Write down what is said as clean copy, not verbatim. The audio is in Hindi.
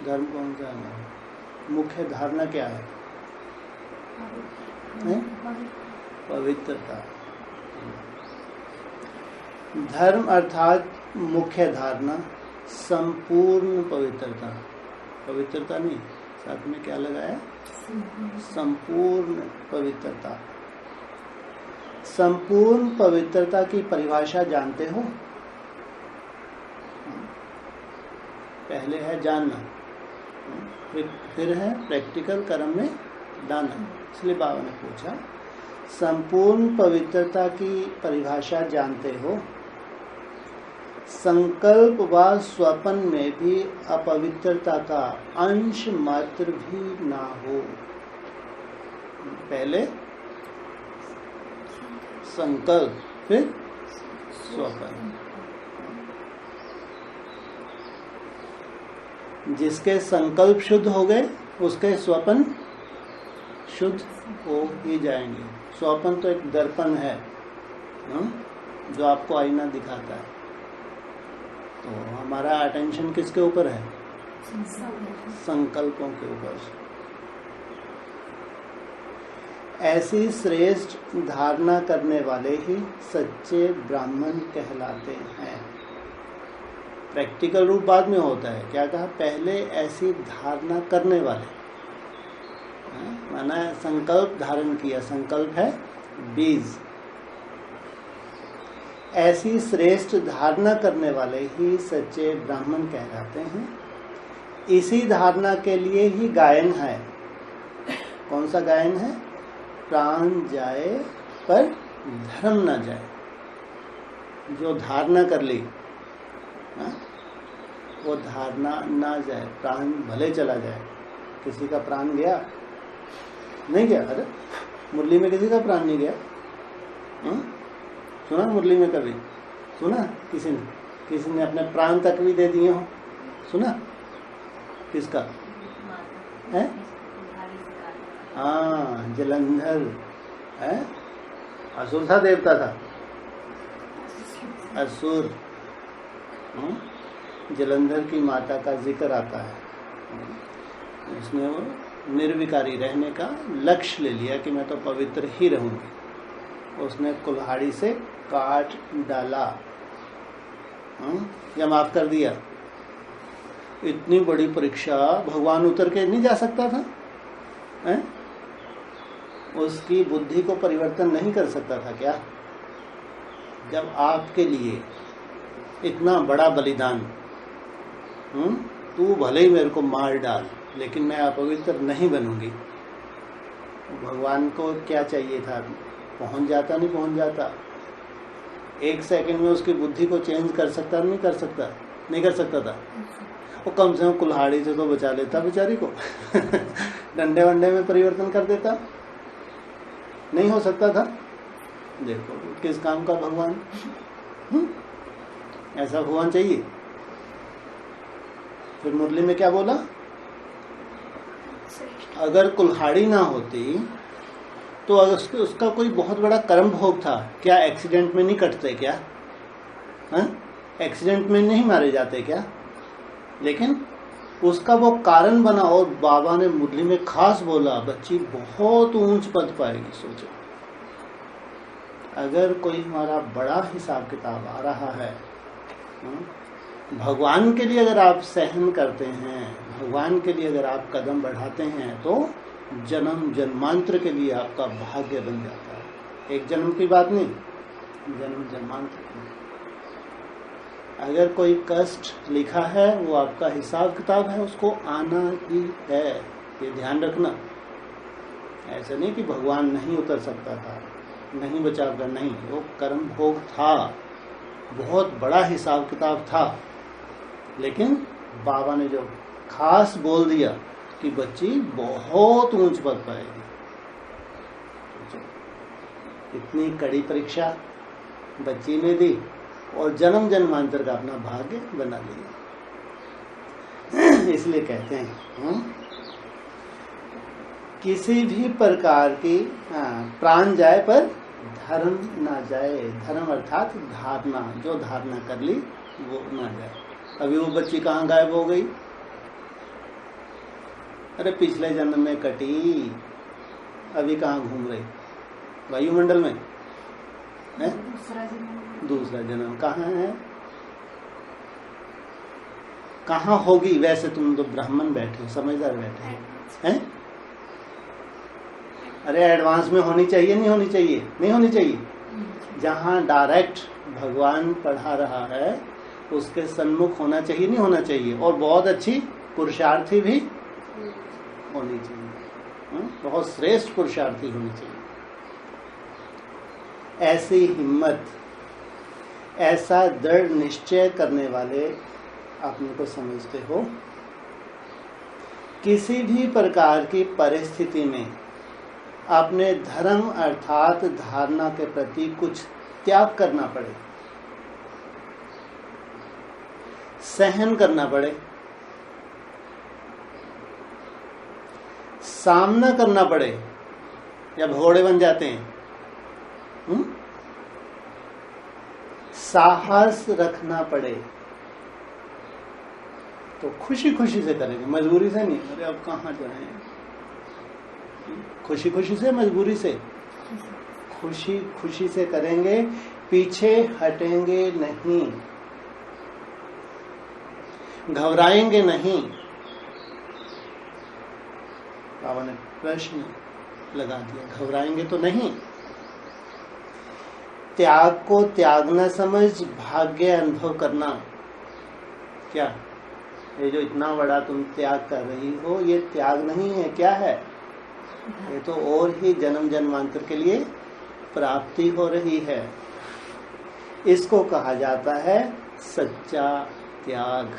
धर्म कौन सा है? मुख्य धारणा क्या है? पवित्रता। धर्म अर्थात मुख्य धारणा, संपूर्ण पवित्रता। पवित्रता नहीं, साथ में क्या लगाया? संपूर्ण पवित्रता। संपूर्ण पवित्रता की परिभाषा जानते हो? पहले है जानना, फिर है प्रैक्टिकल कर्म में लाना। इसलिए बाबा ने पूछा, संपूर्ण पवित्रता की परिभाषा जानते हो? संकल्प व स्वप्न में भी अपवित्रता का अंश मात्र भी ना हो। पहले संकल्प, फिर स्वप्न। जिसके संकल्प शुद्ध हो गए उसके स्वप्न शुद्ध हो ही जाएंगे। स्वप्न तो एक दर्पण है जो आपको आईना दिखाता है। तो हमारा अटेंशन किसके ऊपर है? संकल्पों के ऊपर। ऐसी श्रेष्ठ धारणा करने वाले ही सच्चे ब्राह्मण कहलाते हैं। प्रैक्टिकल रूप बाद में होता है। क्या कहा? पहले ऐसी धारणा करने वाले, माना संकल्प धारण किया, संकल्प है बीज। ऐसी श्रेष्ठ धारणा करने वाले ही सच्चे ब्राह्मण कहलाते हैं। इसी धारणा के लिए ही गायन है। कौन सा गायन है? प्राण जाए पर धर्म ना जाए। जो धारणा कर ली वो धारणा ना जाए, प्राण भले चला जाए। किसी का प्राण गया? नहीं गया। अरे मुरली में किसी का प्राण नहीं गया? सुना मुरली में कभी? सुना किसी ने अपने प्राण तक भी दे दिए हो? सुना? किसका है? हाँ, जलंधर है। असुर था देवता था? असुर। जलंधर की माता का जिक्र आता है। उसने वो निर्विकारी रहने का लक्ष्य ले लिया कि मैं तो पवित्र ही रहूंगी। उसने कुल्हाड़ी से काट डाला या माफ कर दिया। इतनी बड़ी परीक्षा भगवान उतर के नहीं जा सकता था? है? उसकी बुद्धि को परिवर्तन नहीं कर सकता था क्या? जब आपके लिए इतना बड़ा बलिदान, तू भले ही मेरे को मार डाल लेकिन मैं अपवित्र नहीं बनूंगी। भगवान को क्या चाहिए था? पहुंच जाता, नहीं पहुंच जाता? एक सेकंड में उसकी बुद्धि को चेंज कर सकता नहीं कर सकता? नहीं कर सकता था। वो कम से कम कुल्हाड़ी से तो बचा लेता बेचारी को। डंडे वंडे में परिवर्तन कर देता? नहीं हो सकता था। देखो किस काम का भगवान। ऐसा भगवान चाहिए। फिर मुरली में क्या बोला? अगर कुल्हाड़ी ना होती तो अगर उसका कोई बहुत बड़ा कर्म भोग था, क्या एक्सीडेंट में नहीं कटते क्या? एक्सीडेंट में नहीं मारे जाते क्या? लेकिन उसका वो कारण बना। और बाबा ने मुरली में खास बोला, बच्ची बहुत ऊंच पद पाएगी। सोचो, अगर कोई हमारा बड़ा हिसाब किताब आ रहा है, भगवान के लिए अगर आप सहन करते हैं, भगवान के लिए अगर आप कदम बढ़ाते हैं, तो जन्म जन्मांतर के लिए आपका भाग्य बन जाता है। एक जन्म की बात नहीं, जन्म जन्मांतर की। अगर कोई कष्ट लिखा है वो आपका हिसाब किताब है, उसको आना ही है। ये ध्यान रखना। ऐसा नहीं कि भगवान नहीं उतर सकता था, नहीं बचाव, नहीं। वो कर्म भोग था, बहुत बड़ा हिसाब किताब था। लेकिन बाबा ने जो खास बोल दिया कि बच्ची बहुत ऊंच पद पाएगी। इतनी कड़ी परीक्षा बच्ची ने दी और जन्म जन्मांतर का अपना भाग्य बना लिया। इसलिए कहते हैं किसी भी प्रकार की प्राण जाए पर धर्म ना जाए। धर्म अर्थात धारणा, जो धारणा कर ली वो ना जाए। अभी वो बच्ची कहाँ गायब हो गई? अरे पिछले जन्म में कटी, अभी कहाँ घूम रही? वायुमंडल में है? दूसरा जन्म कहाँ है? कहाँ होगी? वैसे तुम तो ब्राह्मण बैठे हो, समझदार बैठे हो, हैं? अरे एडवांस में होनी चाहिए, नहीं होनी चाहिए? नहीं होनी चाहिए। जहाँ डायरेक्ट भगवान पढ़ा रहा है उसके सन्मुख होना चाहिए, नहीं होना चाहिए? और बहुत अच्छी पुरुषार्थी भी होनी चाहिए, बहुत श्रेष्ठ पुरुषार्थी होनी चाहिए। ऐसी हिम्मत, ऐसा दृढ़ निश्चय करने वाले अपने को समझते हो। किसी भी प्रकार की परिस्थिति में अपने धर्म अर्थात धारणा के प्रति कुछ त्याग करना पड़े, सहन करना पड़े, सामना करना पड़े, या भगोड़े बन जाते हैं, साहस रखना पड़े, तो खुशी खुशी से करेंगे, मजबूरी से नहीं। अरे अब कहाँ जाएं? खुशी खुशी से, मजबूरी से, खुशी खुशी से करेंगे, पीछे हटेंगे नहीं, घबराएंगे नहीं। बाबा ने प्रश्न लगा दिया, घबराएंगे तो नहीं। त्याग को त्याग न समझ भाग्य अनुभव करना। क्या ये जो इतना बड़ा तुम त्याग कर रही हो, ये त्याग नहीं है, क्या है? ये तो और ही जन्म जन्मांतर के लिए प्राप्ति हो रही है। इसको कहा जाता है सच्चा त्याग।